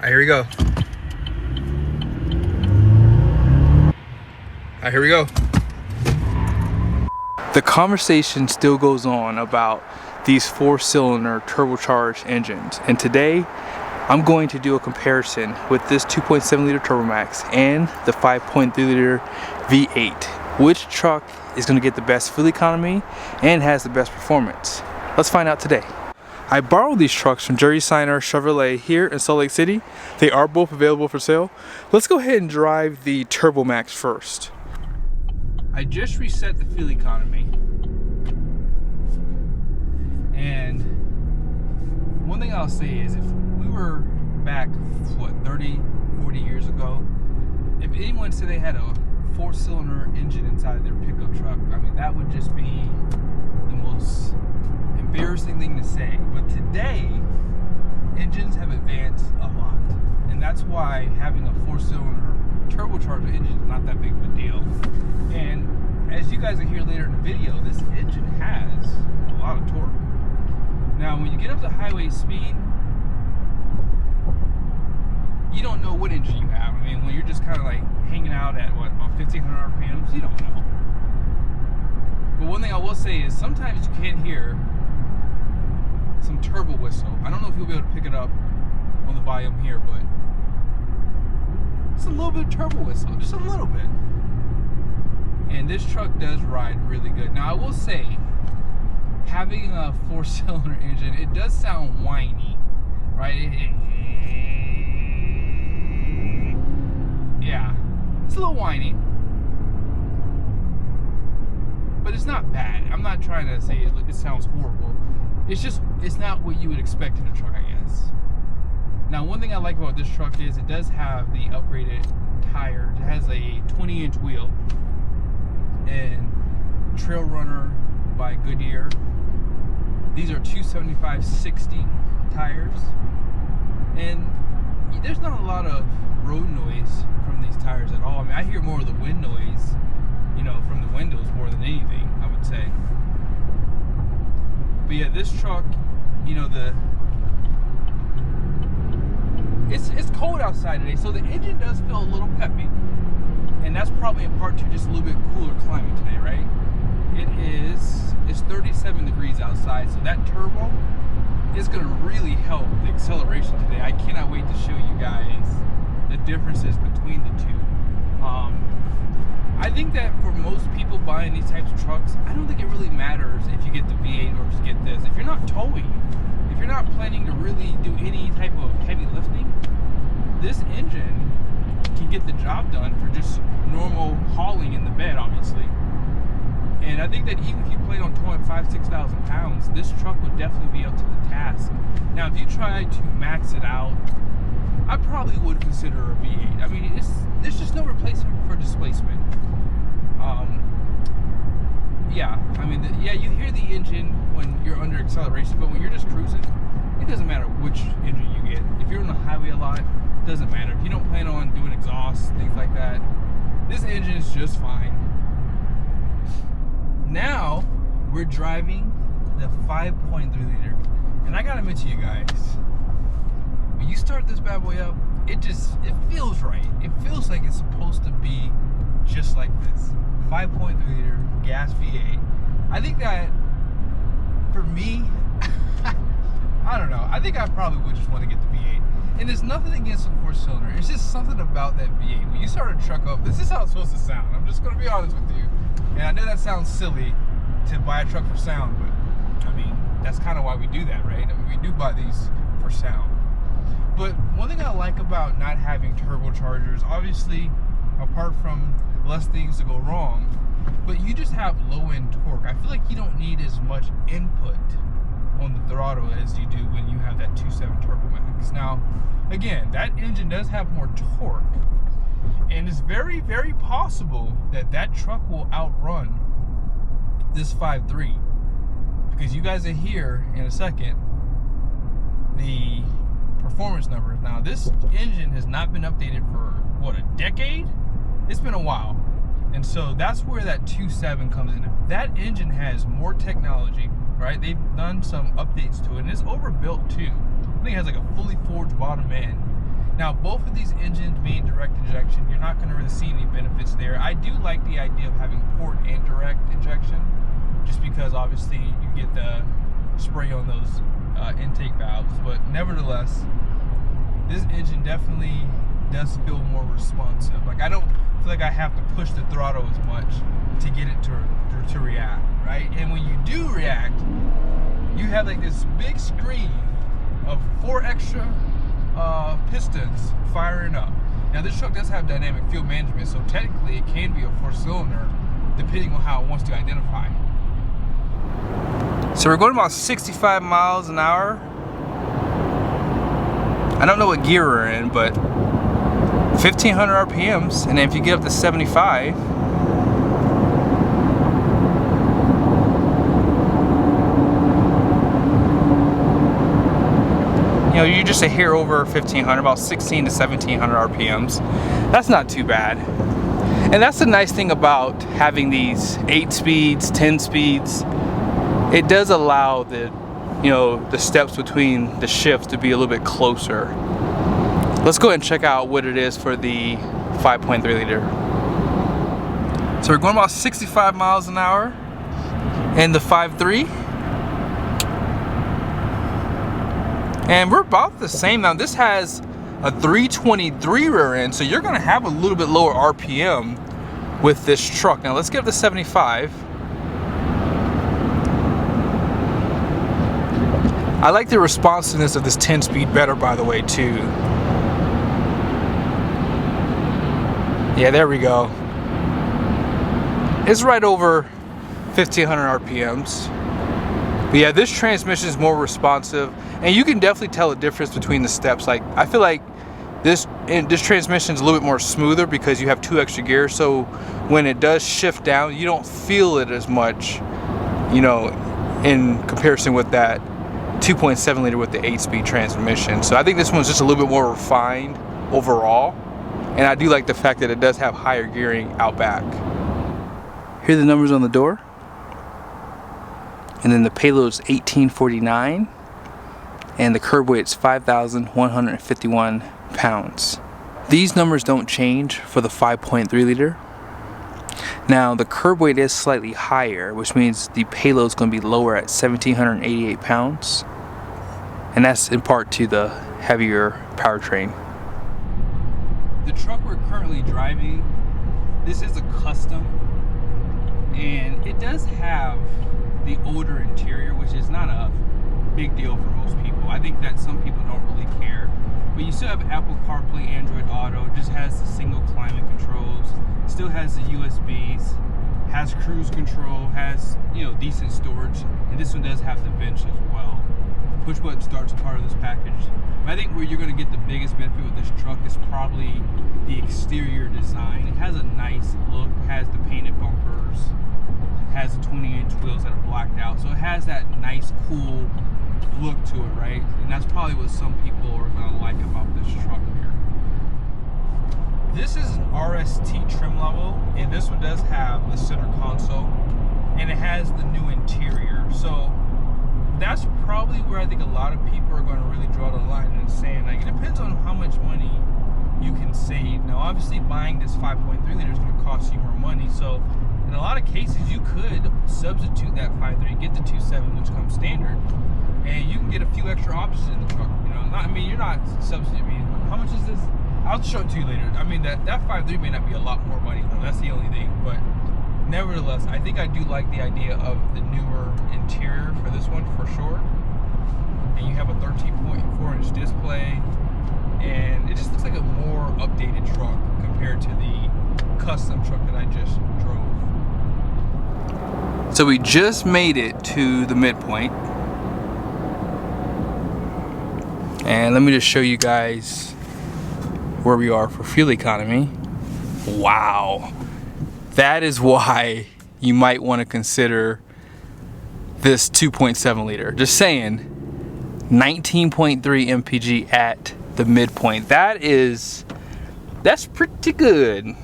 All right, here we go. All right, here we go. The conversation still goes on about these 4-cylinder turbocharged engines, and today I'm going to do a comparison with this 2.7 liter Turbomax and the 5.3 liter V8. Which truck is going to get the best fuel economy and has the best performance? Let's find out today. I borrowed these trucks from Jerry Seiner Chevrolet here in Salt Lake City. They are both available for sale. Let's go ahead and drive the Turbomax first. I just reset the fuel economy, and one thing I'll say is if we were back, what, 30, 40 years ago, if anyone said they had a 4-cylinder engine inside of their pickup truck, I mean, that would just be the most embarrassing thing to say. But today, engines have advanced a lot, and that's why having a 4-cylinder turbocharged engine is not that big of a deal. And as you guys will hear later in the video, this engine has a lot of torque. Now, when you get up to highway speed, you don't know what engine you have. I mean, when you're just kind of like hanging out at what, about 1500 RPMs, you don't know. But one thing I will say is sometimes you can hear some turbo whistle. I don't know if you'll be able to pick it up on the volume here, but it's a little bit of turbo whistle, just a little bit. And this truck does ride really good. Now, I will say, having a 4-cylinder engine, it does sound whiny, right? Yeah, it's a little whiny, but it's not bad. I'm not trying to say it sounds horrible. It's just, it's not what you would expect in a truck, I guess. Now, one thing I like about this truck is it does have the upgraded tires. It has a 20-inch wheel and Trail Runner by Goodyear. These are 275/60 tires, and there's not a lot of road noise from these tires at all. I mean, I hear more of the wind noise, you know, from the windows more than anything, I would say. But yeah, this truck, you know, it's cold outside today, so the engine does feel a little peppy, and that's probably in part to just a little bit cooler climate today, right? It's 37 degrees outside, so that turbo is going to really help the acceleration today. I cannot wait to show you guys the differences between the two. I think that for most people buying these types of trucks, I don't think it really matters if you get the V8 or if you get this. If you're not towing, if you're not planning to really do any type of heavy lifting, this engine can get the job done for just normal hauling in the bed, obviously. And I think that even if you plan on towing 6,000 pounds, this truck would definitely be up to the task. Now, if you try to max it out, I probably would consider a V8. I mean, there's just no replacement for displacement. Yeah, I mean, yeah, you hear the engine when you're under acceleration, but when you're just cruising, it doesn't matter which engine you get. If you're on the highway a lot, it doesn't matter. If you don't plan on doing exhaust, things like that, this engine is just fine. Now, we're driving the 5.3 liter, and I gotta admit to you guys, when you start this bad boy up, it feels right. It feels like it's supposed to be just like this. 5.3 liter gas V8. I think that, for me, I don't know. I think I probably would just want to get the V8. And there's nothing against the 4-cylinder. It's just something about that V8. When you start a truck up, this is how it's supposed to sound. I'm just going to be honest with you. And I know that sounds silly to buy a truck for sound, but, I mean, that's kind of why we do that, right? I mean, we do buy these for sound. But one thing I like about not having turbochargers, obviously, apart from less things to go wrong, but you just have low-end torque. I feel like you don't need as much input on the throttle as you do when you have that 2.7 Turbomax. Now, again, that engine does have more torque, and it's very, very possible that that truck will outrun this 5.3, because you guys will hear in a second the performance numbers. Now, this engine has not been updated for, what, a decade? It's been a while. And so that's where that 2.7 comes in. That engine has more technology, right? They've done some updates to it, and it's overbuilt too. I think it has like a fully forged bottom end. Now, both of these engines being direct injection, you're not going to really see any benefits there. I do like the idea of having port and direct injection, just because obviously you get the spray on those intake valves. But nevertheless, this engine definitely does feel more responsive. Like, I don't feel like I have to push the throttle as much to get it to react, right? And when you do react, you have like this big screen of 4 extra pistons firing up. Now, this truck does have dynamic fuel management, so technically it can be a 4-cylinder depending on how it wants to identify. So we're going about 65 miles an hour. I don't know what gear we're in, but 1500 RPMs, and then if you get up to 75, you know, you're just a hair over 1500, about 16 to 1700 RPMs. That's not too bad. And that's the nice thing about having these 8 speeds, 10 speeds. It does allow the, you know, the steps between the shifts to be a little bit closer. Let's go ahead and check out what it is for the 5.3 liter. So we're going about 65 miles an hour in the 5.3. And we're about the same now. This has a 323 rear end, so you're gonna have a little bit lower RPM with this truck. Now let's get up to 75. I like the responsiveness of this 10-speed better, by the way, too. Yeah, there we go. It's right over 1500 RPMs. But yeah, this transmission is more responsive, and you can definitely tell a difference between the steps. Like, I feel like this transmission is a little bit more smoother because you have 2 extra gears, so when it does shift down, you don't feel it as much, you know, in comparison with that 2.7 liter with the 8-speed transmission. So I think this one's just a little bit more refined overall, and I do like the fact that it does have higher gearing out back. Here are the numbers on the door. And then the payload is 1849, and the curb weight's 5,151 pounds. These numbers don't change for the 5.3 liter. Now the curb weight is slightly higher, which means the payload is going to be lower at 1,788 pounds, and that's in part to the heavier powertrain. The truck we're currently driving, this is a custom, and it does have the older interior, which is not a big deal for most people. I think that some people don't really care, but you still have Apple CarPlay, Android Auto. It just has the single climate controls, still has the USBs, has cruise control, has, you know, decent storage, and this one does have the bench as well. Push button starts part of this package. But I think where you're going to get the biggest benefit with this truck is probably the exterior design. It has a nice look, has the painted bumpers, has the 20-inch wheels that are blacked out, so it has that nice, cool look to it, right? And that's probably what some people are going to like about this truck here. This is an RST trim level, and this one does have the center console, and it has the new interior. So that's probably where I think a lot of people are going to really draw the line and saying, like, it depends on how much money you can save. Now, obviously, buying this 5.3 liter is going to cost you more money, so in a lot of cases, you could substitute that 5.3, get the 2.7, which comes standard, and you can get a few extra options in the truck. You know, I mean, you're not substituting. How much is this? I'll show it to you later. I mean, that 5.3 may not be a lot more money, though. That's the only thing. But nevertheless, I think I do like the idea of the newer interior for this one, for sure. And you have a 13.4-inch display, and it just looks like a more updated truck compared to the custom truck that I just drove. So we just made it to the midpoint, and let me just show you guys where we are for fuel economy. Wow, that is why you might want to consider this 2.7 liter. Just saying, 19.3 MPG at the midpoint. That's pretty good.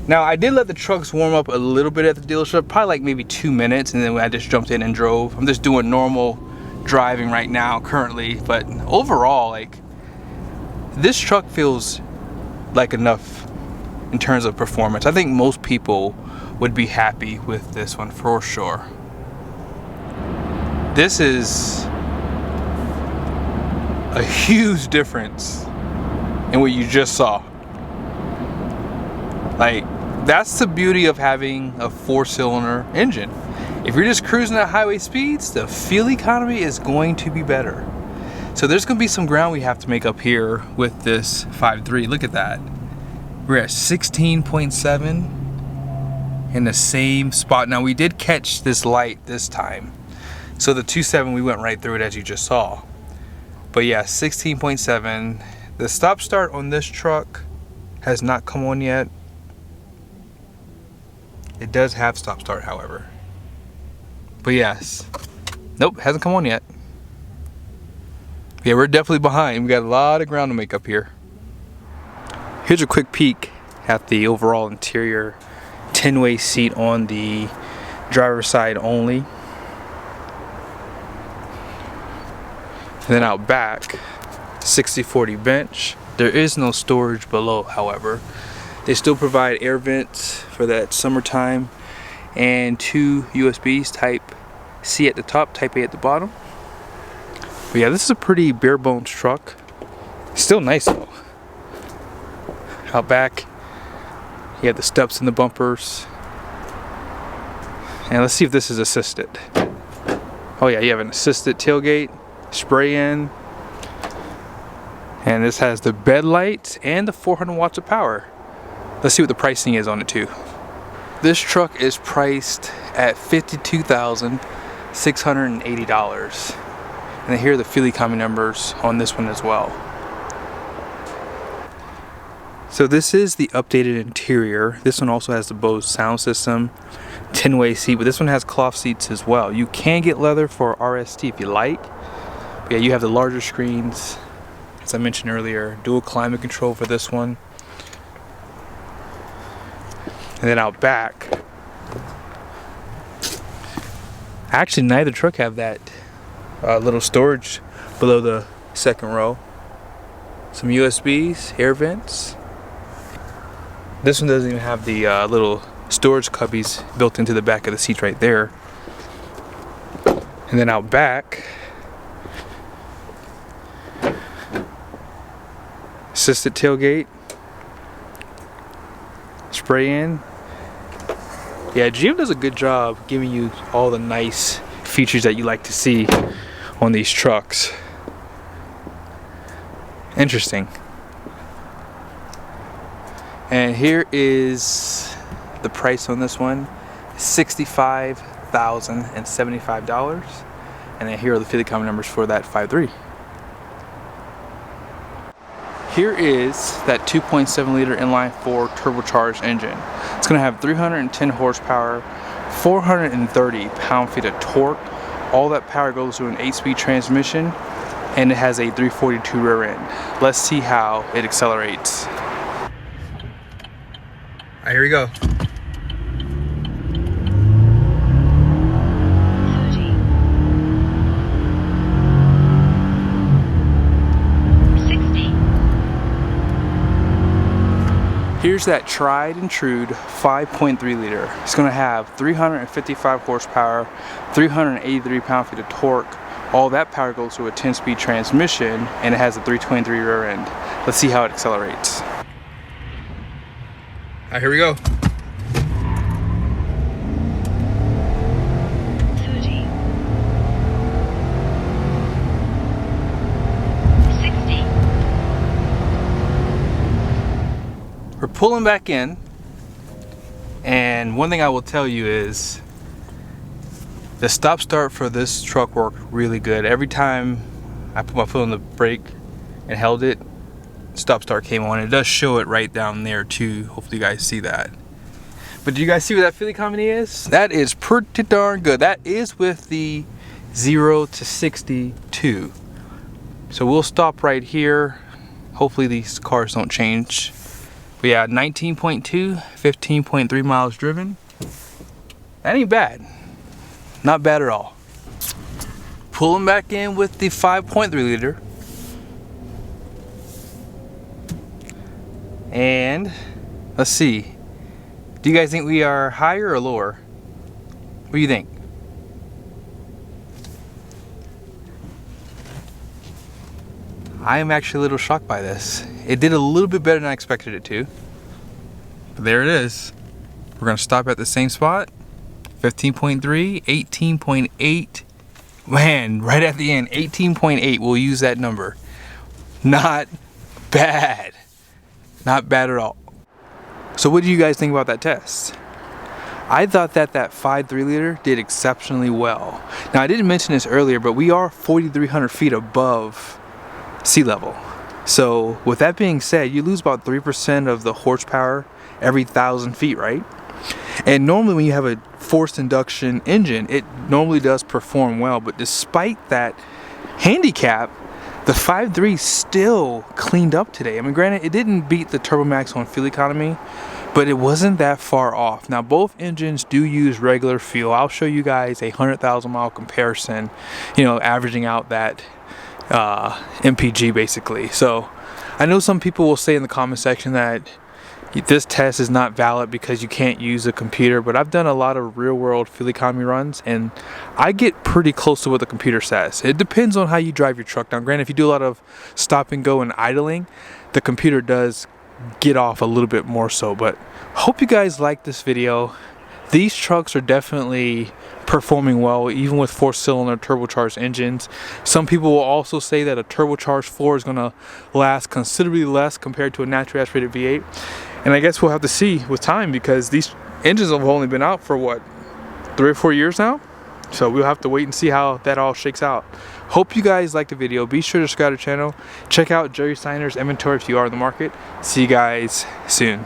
Now, I did let the trucks warm up a little bit at the dealership, probably like maybe 2 minutes, and then I just jumped in and drove. I'm just doing normal driving right now currently, but overall, like, This truck feels like enough in terms of performance. I think most people would be happy with this one for sure. This is a huge difference in what you just saw. Like, that's the beauty of having a 4-cylinder engine. If you're just cruising at highway speeds, the fuel economy is going to be better. So there's gonna be some ground we have to make up here with this 5.3. Look at that. We're at 16.7 in the same spot. Now we did catch this light this time. So the 2.7, we went right through it as you just saw. But yeah, 16.7. The stop start on this truck has not come on yet. It does have stop start, however. But yes, nope, hasn't come on yet. Yeah, we're definitely behind. We got a lot of ground to make up here. Here's a quick peek at the overall interior. 10-way seat on the driver's side only. And then out back, 60/40 bench. There is no storage below, however. They still provide air vents for that summertime and 2 USBs, type C at the top, type A at the bottom. But yeah, this is a pretty bare bones truck. Still nice though. Out back, you have the steps in the bumpers. And let's see if this is assisted. Oh yeah, you have an assisted tailgate, spray in. And this has the bed lights and the 400 watts of power. Let's see what the pricing is on it too. This truck is priced at $52,680. And then here are the fuel economy numbers on this one as well. So this is the updated interior. This one also has the Bose sound system, 10-way seat, but this one has cloth seats as well. You can get leather for RST if you like. But yeah, you have the larger screens, as I mentioned earlier, dual climate control for this one. And then out back, actually neither truck have that little storage below the second row. Some USBs, air vents. This one doesn't even have the little storage cubbies built into the back of the seats right there. And then out back, assisted tailgate, spray in. Yeah, GM does a good job giving you all the nice features that you like to see on these trucks. Interesting. And here is the price on this one, $65,075. And then here are the fuel economy numbers for that 5.3. Here is that 2.7 liter inline 4 turbocharged engine. It's going to have 310 horsepower, 430 pound-feet of torque. All that power goes to an 8-speed transmission, and it has a 342 rear end. Let's see how it accelerates. All right, here we go. Here's that tried and true 5.3 liter. It's going to have 355 horsepower, 383 pound-feet of torque. All that power goes to a 10-speed transmission, and it has a 323 rear end. Let's see how it accelerates. All right, here we go. We're pulling back in, and one thing I will tell you is the stop start for this truck worked really good. Every time I put my foot on the brake and held it, stop start came on. It does show it right down there too. Hopefully you guys see that. But do you guys see what that fuel economy is? That is pretty darn good. That is with the 0 to 62. So we'll stop right here. Hopefully these cars don't change. But yeah, 19.2, 15.3 miles driven. That ain't bad. Not bad at all. Pulling back in with the 5.3 liter. And let's see. Do you guys think we are higher or lower? What do you think? I am actually a little shocked by this. It did a little bit better than I expected it to. But there it is. We're gonna stop at the same spot. 15.3, 18.8. Man, right at the end, 18.8. We'll use that number. Not bad. Not bad at all. So what do you guys think about that test? I thought that 5.3 liter did exceptionally well. Now I didn't mention this earlier, but we are 4,300 feet above sea level. So with that being said, you lose about 3% of the horsepower every 1,000 feet, right? And normally when you have a forced induction engine, it normally does perform well, but despite that handicap, the 5.3 still cleaned up today. I mean, granted, it didn't beat the Turbomax on fuel economy, but it wasn't that far off. Now, both engines do use regular fuel. I'll show you guys a 100,000 mile comparison, you know, averaging out that MPG basically. So I know some people will say in the comment section that this test is not valid because you can't use a computer, but I've done a lot of real world fuel economy runs and I get pretty close to what the computer says. It depends on how you drive your truck. Now granted, if you do a lot of stop and go and idling, the computer does get off a little bit more so. But hope you guys like this video. These trucks are definitely performing well, even with 4-cylinder turbocharged engines. Some people will also say that a turbocharged 4 is going to last considerably less compared to a natural aspirated V8. And I guess we'll have to see with time, because these engines have only been out for what, 3 or 4 years now? So we'll have to wait and see how that all shakes out. Hope you guys liked the video. Be sure to subscribe to the channel. Check out Jerry Seiner's inventory if you are in the market. See you guys soon.